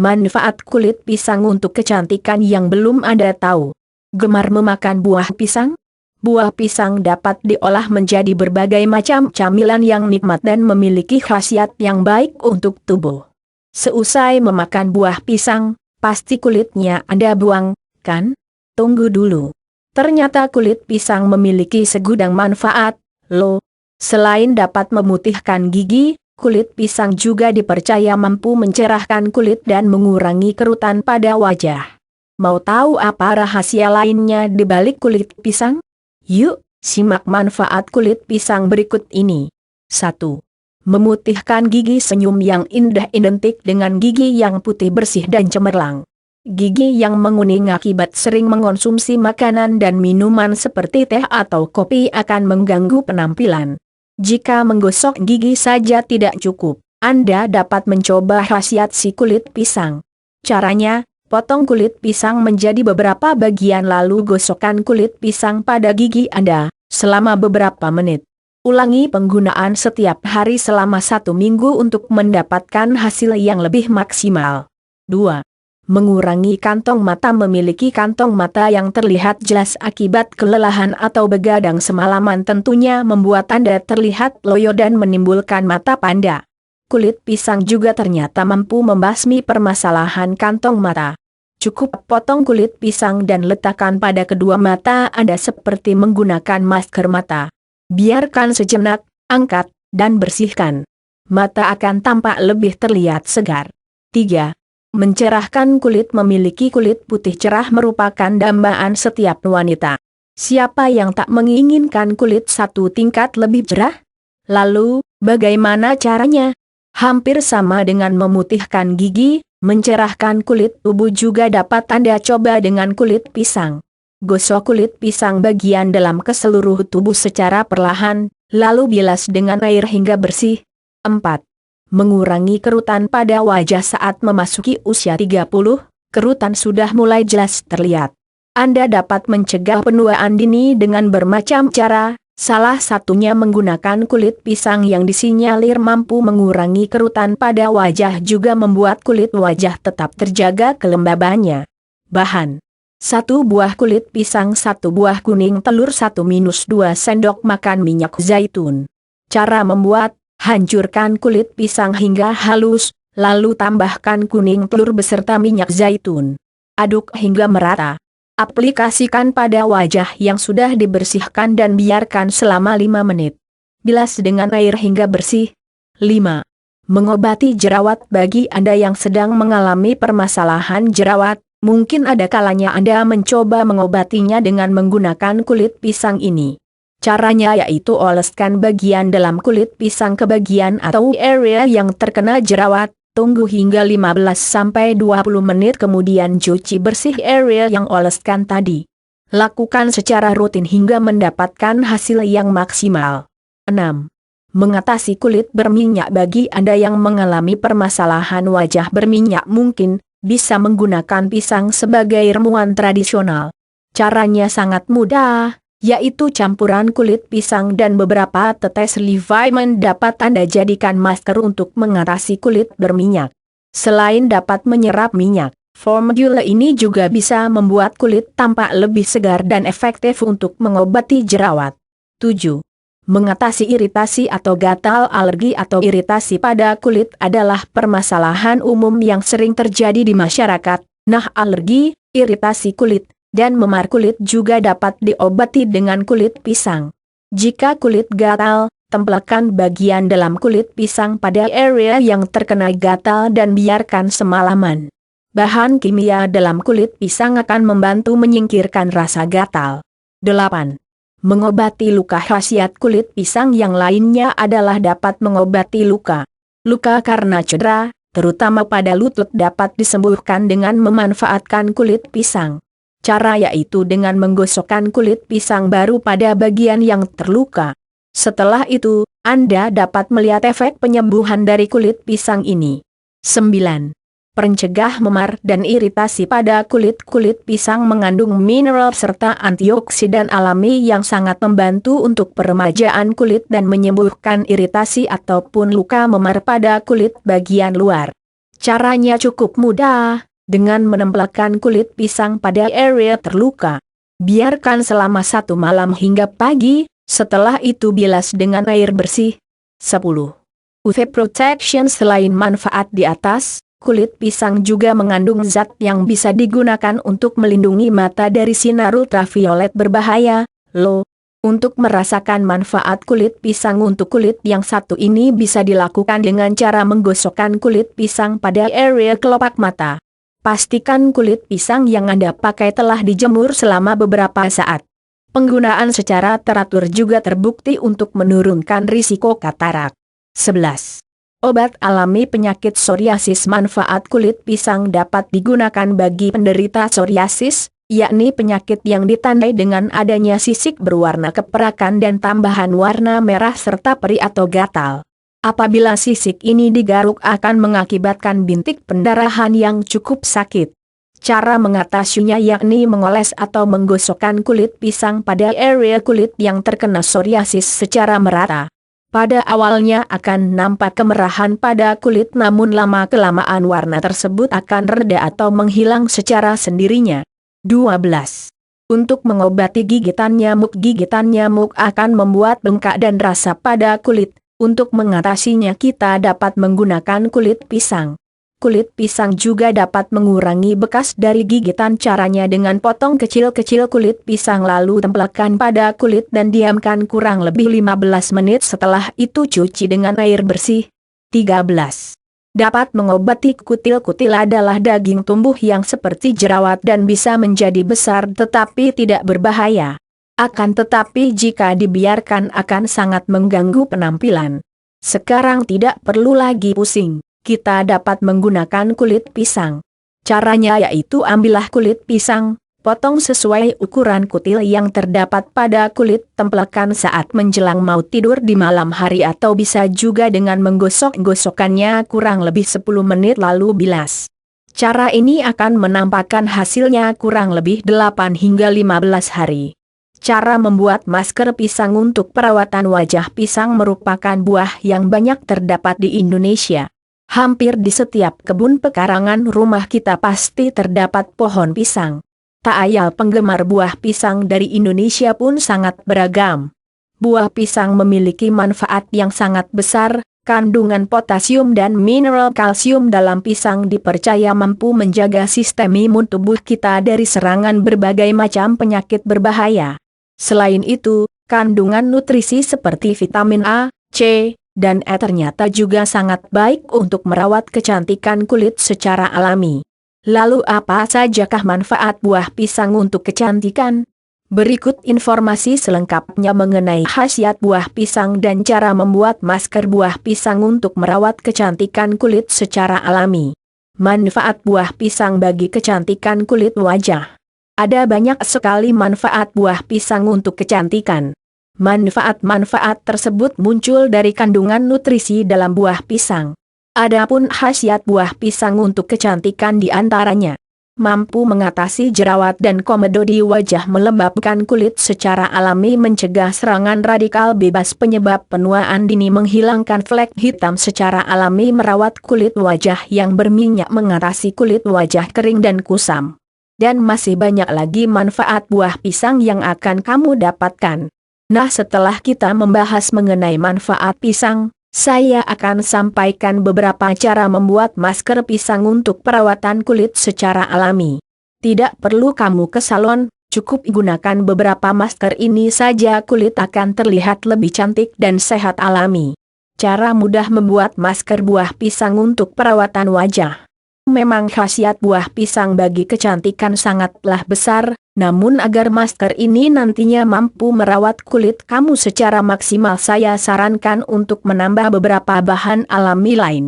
Manfaat kulit pisang untuk kecantikan yang belum Anda tahu. Gemar memakan buah pisang? Buah pisang dapat diolah menjadi berbagai macam camilan yang nikmat dan memiliki khasiat yang baik untuk tubuh. Seusai memakan buah pisang, pasti kulitnya Anda buang, kan? Tunggu dulu. Ternyata kulit pisang memiliki segudang manfaat, loh. Selain dapat memutihkan gigi, kulit pisang juga dipercaya mampu mencerahkan kulit dan mengurangi kerutan pada wajah. Mau tahu apa rahasia lainnya di balik kulit pisang? Yuk, simak manfaat kulit pisang berikut ini. 1. Memutihkan gigi. Senyum yang indah identik dengan gigi yang putih bersih dan cemerlang. Gigi yang menguning akibat sering mengonsumsi makanan dan minuman seperti teh atau kopi akan mengganggu penampilan. Jika menggosok gigi saja tidak cukup, Anda dapat mencoba khasiat si kulit pisang. Caranya, potong kulit pisang menjadi beberapa bagian lalu gosokkan kulit pisang pada gigi Anda, selama beberapa menit. Ulangi penggunaan setiap hari selama 1 minggu untuk mendapatkan hasil yang lebih maksimal. 2. Mengurangi kantong mata. Memiliki kantong mata yang terlihat jelas akibat kelelahan atau begadang semalaman tentunya membuat Anda terlihat loyo dan menimbulkan mata panda. Kulit pisang juga ternyata mampu membasmi permasalahan kantong mata. Cukup potong kulit pisang dan letakkan pada kedua mata Anda seperti menggunakan masker mata. Biarkan sejenak, angkat, dan bersihkan. Mata akan tampak lebih terlihat segar. 3. Mencerahkan kulit. Memiliki kulit putih cerah merupakan dambaan setiap wanita. Siapa yang tak menginginkan kulit 1 tingkat lebih cerah? Lalu, bagaimana caranya? Hampir sama dengan memutihkan gigi, mencerahkan kulit tubuh juga dapat Anda coba dengan kulit pisang. Gosok kulit pisang bagian dalam ke seluruh tubuh secara perlahan, lalu bilas dengan air hingga bersih. 4. Mengurangi kerutan pada wajah. Saat memasuki usia 30, kerutan sudah mulai jelas terlihat. Anda dapat mencegah penuaan dini dengan bermacam cara, salah satunya menggunakan kulit pisang yang disinyalir mampu mengurangi kerutan pada wajah juga membuat kulit wajah tetap terjaga kelembabannya. Bahan: 1 buah kulit pisang, 1 buah kuning telur, 1-2 sendok makan minyak zaitun. Cara membuat: hancurkan kulit pisang hingga halus, lalu tambahkan kuning telur beserta minyak zaitun. Aduk hingga merata. Aplikasikan pada wajah yang sudah dibersihkan dan biarkan selama 5 menit. Bilas dengan air hingga bersih. 5. Mengobati jerawat. Bagi Anda yang sedang mengalami permasalahan jerawat, mungkin ada kalanya Anda mencoba mengobatinya dengan menggunakan kulit pisang ini. Caranya yaitu oleskan bagian dalam kulit pisang ke bagian atau area yang terkena jerawat, tunggu hingga 15-20 menit kemudian cuci bersih area yang oleskan tadi. Lakukan secara rutin hingga mendapatkan hasil yang maksimal. 6. Mengatasi kulit berminyak. Bagi Anda yang mengalami permasalahan wajah berminyak mungkin bisa menggunakan pisang sebagai ramuan tradisional. Caranya sangat mudah, yaitu campuran kulit pisang dan beberapa tetes Leviman dapat Anda jadikan masker untuk mengatasi kulit berminyak. Selain dapat menyerap minyak, formula ini juga bisa membuat kulit tampak lebih segar dan efektif untuk mengobati jerawat. 7. Mengatasi iritasi atau gatal. Alergi atau iritasi pada kulit adalah permasalahan umum yang sering terjadi di masyarakat. Nah, alergi, iritasi kulit, dan memar kulit juga dapat diobati dengan kulit pisang. Jika kulit gatal, tempelkan bagian dalam kulit pisang pada area yang terkena gatal dan biarkan semalaman. Bahan kimia dalam kulit pisang akan membantu menyingkirkan rasa gatal. 8. Mengobati luka. Khasiat kulit pisang yang lainnya adalah dapat mengobati luka. Luka karena cedera, terutama pada lutut, dapat disembuhkan dengan memanfaatkan kulit pisang. Cara yaitu dengan menggosokkan kulit pisang baru pada bagian yang terluka. Setelah itu, Anda dapat melihat efek penyembuhan dari kulit pisang ini. 9. Pencegah memar dan iritasi pada kulit. Kulit pisang mengandung mineral serta antioksidan alami yang sangat membantu untuk peremajaan kulit dan menyembuhkan iritasi ataupun luka memar pada kulit bagian luar. Caranya cukup mudah, dengan menempelkan kulit pisang pada area terluka. Biarkan selama 1 malam hingga pagi, setelah itu bilas dengan air bersih. 10. UV Protection. Selain manfaat di atas, kulit pisang juga mengandung zat yang bisa digunakan untuk melindungi mata dari sinar ultraviolet berbahaya, loh. Untuk merasakan manfaat kulit pisang untuk kulit yang satu ini bisa dilakukan dengan cara menggosokkan kulit pisang pada area kelopak mata. Pastikan kulit pisang yang Anda pakai telah dijemur selama beberapa saat. Penggunaan secara teratur juga terbukti untuk menurunkan risiko katarak. 11. Obat alami penyakit psoriasis. Manfaat kulit pisang dapat digunakan bagi penderita psoriasis, yakni penyakit yang ditandai dengan adanya sisik berwarna keperakan dan tambahan warna merah serta perih atau gatal. Apabila sisik ini digaruk akan mengakibatkan bintik pendarahan yang cukup sakit. Cara mengatasinya yakni mengoles atau menggosokkan kulit pisang pada area kulit yang terkena psoriasis secara merata. Pada awalnya akan nampak kemerahan pada kulit, namun lama-kelamaan warna tersebut akan reda atau menghilang secara sendirinya. 12. Untuk mengobati gigitan nyamuk. Gigitan nyamuk akan membuat bengkak dan rasa pada kulit. Untuk mengatasinya kita dapat menggunakan kulit pisang. Kulit pisang juga dapat mengurangi bekas dari gigitan. Caranya dengan potong kecil-kecil kulit pisang lalu tempelkan pada kulit dan diamkan kurang lebih 15 menit. Setelah itu cuci dengan air bersih. 13. Dapat mengobati kutil-kutil. Adalah daging tumbuh yang seperti jerawat dan bisa menjadi besar tetapi tidak berbahaya. Akan tetapi jika dibiarkan akan sangat mengganggu penampilan. Sekarang tidak perlu lagi pusing, kita dapat menggunakan kulit pisang. Caranya yaitu ambillah kulit pisang, potong sesuai ukuran kutil yang terdapat pada kulit, tempelkan saat menjelang mau tidur di malam hari atau bisa juga dengan menggosok-gosokkannya kurang lebih 10 menit lalu bilas. Cara ini akan menampakkan hasilnya kurang lebih 8 hingga 15 hari. Cara membuat masker pisang. Untuk perawatan wajah, pisang merupakan buah yang banyak terdapat di Indonesia. Hampir di setiap kebun pekarangan rumah kita pasti terdapat pohon pisang. Tak ayal penggemar buah pisang dari Indonesia pun sangat beragam. Buah pisang memiliki manfaat yang sangat besar. Kandungan potasium dan mineral kalsium dalam pisang dipercaya mampu menjaga sistem imun tubuh kita dari serangan berbagai macam penyakit berbahaya. Selain itu, kandungan nutrisi seperti vitamin A, C, dan E ternyata juga sangat baik untuk merawat kecantikan kulit secara alami. Lalu apa sajakah manfaat buah pisang untuk kecantikan? Berikut informasi selengkapnya mengenai khasiat buah pisang dan cara membuat masker buah pisang untuk merawat kecantikan kulit secara alami. Manfaat buah pisang bagi kecantikan kulit wajah. Ada banyak sekali manfaat buah pisang untuk kecantikan. Manfaat-manfaat tersebut muncul dari kandungan nutrisi dalam buah pisang. Adapun khasiat buah pisang untuk kecantikan diantaranya mampu mengatasi jerawat dan komedo di wajah, melembabkan kulit secara alami, mencegah serangan radikal bebas penyebab penuaan dini, menghilangkan flek hitam secara alami, merawat kulit wajah yang berminyak, mengatasi kulit wajah kering dan kusam. Dan masih banyak lagi manfaat buah pisang yang akan kamu dapatkan. Nah, setelah kita membahas mengenai manfaat pisang, saya akan sampaikan beberapa cara membuat masker pisang untuk perawatan kulit secara alami. Tidak perlu kamu ke salon, cukup gunakan beberapa masker ini saja kulit akan terlihat lebih cantik dan sehat alami. Cara mudah membuat masker buah pisang untuk perawatan wajah. Memang khasiat buah pisang bagi kecantikan sangatlah besar, namun agar masker ini nantinya mampu merawat kulit kamu secara maksimal, saya sarankan untuk menambah beberapa bahan alami lain.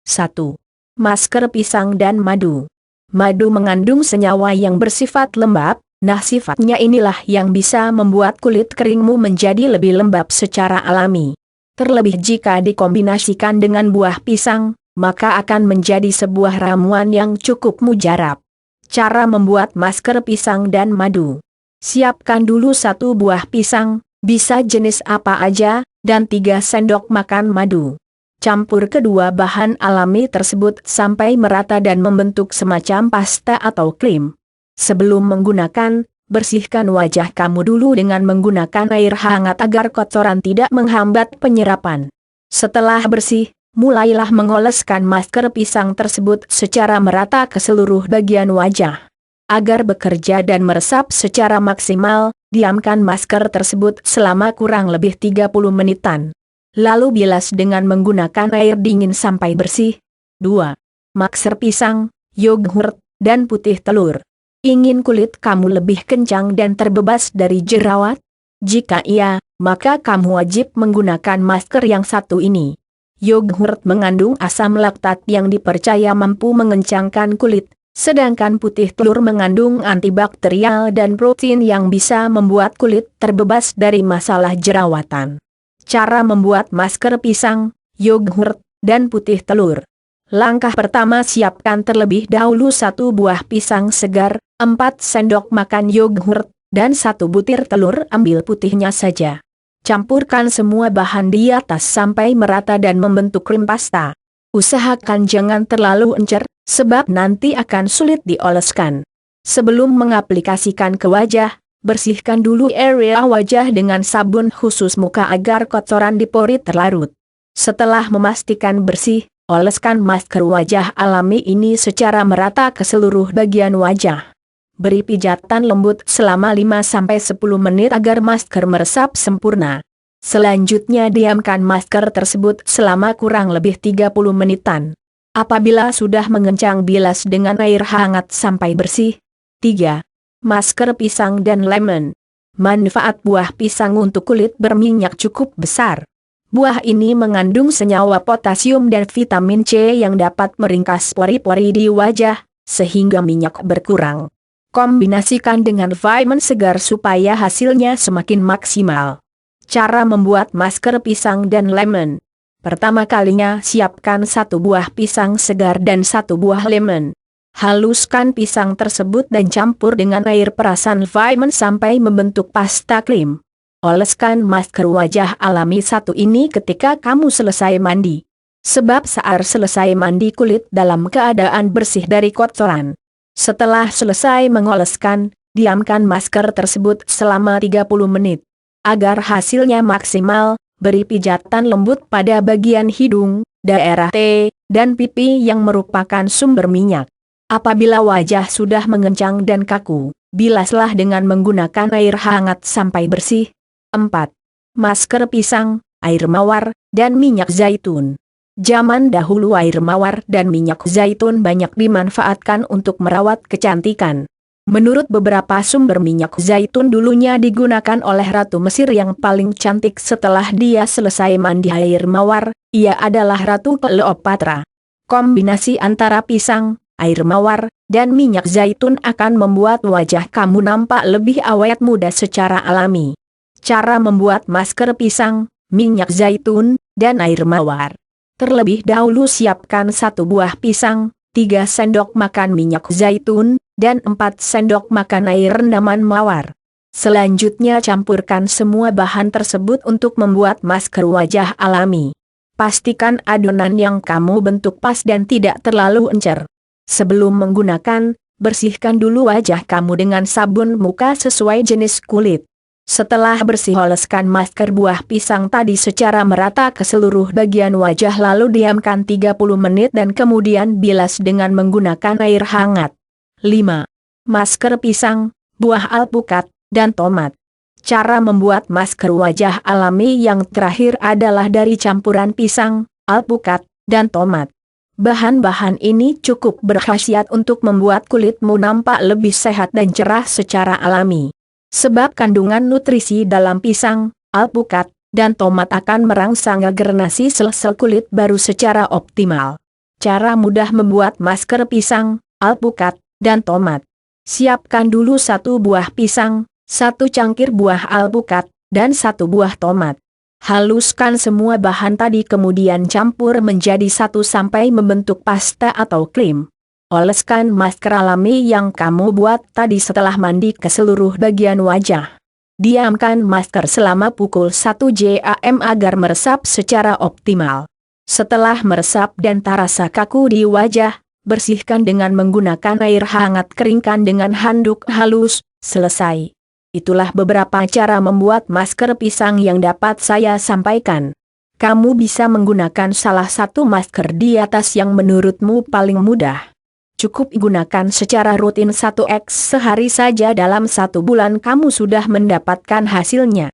1. Masker pisang dan madu. Madu mengandung senyawa yang bersifat lembab, nah sifatnya inilah yang bisa membuat kulit keringmu menjadi lebih lembab secara alami. Terlebih jika dikombinasikan dengan buah pisang, maka akan menjadi sebuah ramuan yang cukup mujarab. Cara membuat masker pisang dan madu. Siapkan dulu 1 buah pisang, bisa jenis apa aja, dan 3 sendok makan madu. Campur kedua bahan alami tersebut sampai merata dan membentuk semacam pasta atau krim. Sebelum menggunakan, bersihkan wajah kamu dulu dengan menggunakan air hangat agar kotoran tidak menghambat penyerapan. Setelah bersih, mulailah mengoleskan masker pisang tersebut secara merata ke seluruh bagian wajah. Agar bekerja dan meresap secara maksimal, diamkan masker tersebut selama kurang lebih 30 menitan. Lalu bilas dengan menggunakan air dingin sampai bersih. 2. Masker pisang, yogurt, dan putih telur. Ingin kulit kamu lebih kencang dan terbebas dari jerawat? Jika iya, maka kamu wajib menggunakan masker yang satu ini. Yogurt mengandung asam laktat yang dipercaya mampu mengencangkan kulit, sedangkan putih telur mengandung antibakterial dan protein yang bisa membuat kulit terbebas dari masalah jerawatan. Cara membuat masker pisang, yogurt, dan putih telur. Langkah pertama, siapkan terlebih dahulu 1 buah pisang segar, 4 sendok makan yogurt, dan 1 butir telur. Ambil putihnya saja. Campurkan semua bahan di atas sampai merata dan membentuk krim pasta. Usahakan jangan terlalu encer, sebab nanti akan sulit dioleskan. Sebelum mengaplikasikan ke wajah, bersihkan dulu area wajah dengan sabun khusus muka agar kotoran di pori terlarut. Setelah memastikan bersih, oleskan masker wajah alami ini secara merata ke seluruh bagian wajah. Beri pijatan lembut selama 5-10 menit agar masker meresap sempurna. Selanjutnya diamkan masker tersebut selama kurang lebih 30 menitan. Apabila sudah mengencang, bilas dengan air hangat sampai bersih. 3. Masker pisang dan lemon. Manfaat buah pisang untuk kulit berminyak cukup besar. Buah ini mengandung senyawa potasium dan vitamin C yang dapat meringkas pori-pori di wajah, sehingga minyak berkurang. Kombinasikan dengan vitamin segar supaya hasilnya semakin maksimal. Cara membuat masker pisang dan lemon. Pertama kalinya, siapkan 1 buah pisang segar dan 1 buah lemon. Haluskan pisang tersebut dan campur dengan air perasan vitamin sampai membentuk pasta krim. Oleskan masker wajah alami satu ini ketika kamu selesai mandi. Sebab saat selesai mandi kulit dalam keadaan bersih dari kotoran. Setelah selesai mengoleskan, diamkan masker tersebut selama 30 menit. Agar hasilnya maksimal, beri pijatan lembut pada bagian hidung, daerah T, dan pipi yang merupakan sumber minyak. Apabila wajah sudah mengencang dan kaku, bilaslah dengan menggunakan air hangat sampai bersih. 4. Masker pisang, air mawar, dan minyak zaitun. Zaman dahulu air mawar dan minyak zaitun banyak dimanfaatkan untuk merawat kecantikan. Menurut beberapa sumber, minyak zaitun dulunya digunakan oleh Ratu Mesir yang paling cantik setelah dia selesai mandi air mawar, ia adalah Ratu Cleopatra. Kombinasi antara pisang, air mawar, dan minyak zaitun akan membuat wajah kamu nampak lebih awet muda secara alami. Cara membuat masker pisang, minyak zaitun, dan air mawar. Terlebih dahulu siapkan 1 buah pisang, 3 sendok makan minyak zaitun, dan 4 sendok makan air rendaman mawar. Selanjutnya campurkan semua bahan tersebut untuk membuat masker wajah alami. Pastikan adonan yang kamu bentuk pas dan tidak terlalu encer. Sebelum menggunakan, bersihkan dulu wajah kamu dengan sabun muka sesuai jenis kulit. Setelah bersih, oleskan masker buah pisang tadi secara merata ke seluruh bagian wajah lalu diamkan 30 menit dan kemudian bilas dengan menggunakan air hangat. 5. Masker pisang, buah alpukat, dan tomat. Cara membuat masker wajah alami yang terakhir adalah dari campuran pisang, alpukat, dan tomat. Bahan-bahan ini cukup berkhasiat untuk membuat kulitmu nampak lebih sehat dan cerah secara alami. Sebab kandungan nutrisi dalam pisang, alpukat, dan tomat akan merangsang germinasi sel-sel kulit baru secara optimal. Cara mudah membuat masker pisang, alpukat, dan tomat. Siapkan dulu 1 buah pisang, 1 cangkir buah alpukat, dan 1 buah tomat. Haluskan semua bahan tadi kemudian campur menjadi satu sampai membentuk pasta atau krim. Oleskan masker alami yang kamu buat tadi setelah mandi ke seluruh bagian wajah. Diamkan masker selama pukul 1 jam agar meresap secara optimal. Setelah meresap dan terasa kaku di wajah, bersihkan dengan menggunakan air hangat, keringkan dengan handuk halus, selesai. Itulah beberapa cara membuat masker pisang yang dapat saya sampaikan. Kamu bisa menggunakan salah satu masker di atas yang menurutmu paling mudah. Cukup gunakan secara rutin 1x sehari saja, dalam 1 bulan kamu sudah mendapatkan hasilnya.